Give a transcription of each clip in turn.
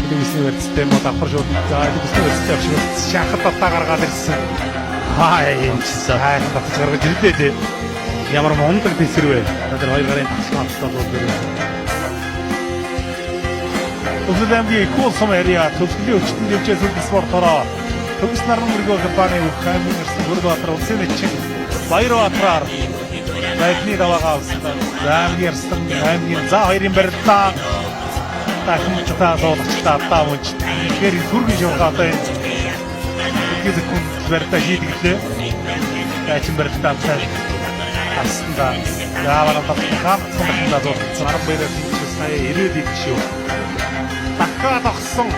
Телевизний барьцтай мод авахар шууд телевизний барьцтай авчирч шахад татаа гаргаад ирсэн. Хайхан татаж гаргаж ирлээ дээ. Ямар мундаг тесрвэ. Тэр хоёр гарын тасгаалтай бол дээр. Өвлөмгийн кул сумэрия төвлөлийн өчтөнд явж байгаа спортороо төгс наран мөргөө компани ухааны ирсэн Бүрдбаатар улсын эцэг Баярбаатараар байхны даваагаа авсан. Заамгэрсэн аймгийн за хоёрын барилдаа тахимчтай суулгачтай таамж тэгэхээр түргийн шуурга одоо энэ секунд барилдаа шийдэглээ. Тачин барилдаа авсандаа яавар татхаан зурсан арга баяраар сая ирээд идчихв. Дахиад огсон.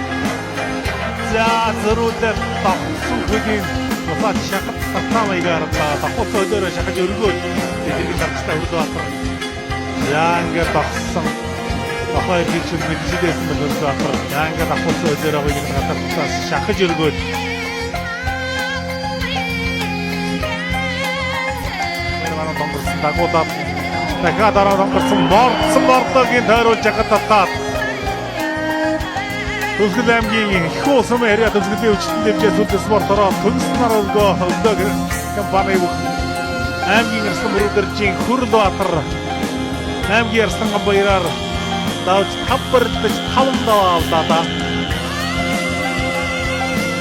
За зөрүүлээ тавсан хөгийн тусаад шахад татамайгаар давхуц өдөөрөө шахаж өргөөд тэдний гарцтай Бүрдбаатар. Яа ингээд тавсан. Ахаа хийж мэдчихсэн бол Бүрдбаатар. Яа ингээд давхуц өдөөрөө нэг гадар шахаж өргөөд Ярмана тонгорсон дагуудаад дахиад дараа тонгорсон бордогийн тойруулж яхад татаад Төгсгөл аймгийн их уусам яриа төгсгөлийн өчтөнд дэмжээ сүлд спортороо төгс нар өгдөг компани аймгийн Арслан Бүрдэржийн Бүрдбаатар аймгийн Арслан баяраар давж тавбардаж 5 даваа авлаа.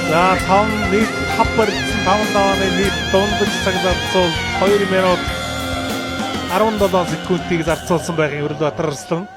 За 5 нийт тавбардсан 5 давааны нийт дундаж цаг зарцуул 2 минут 17 секундыг зарцуулсан байхын Бүрдбаатар Арслан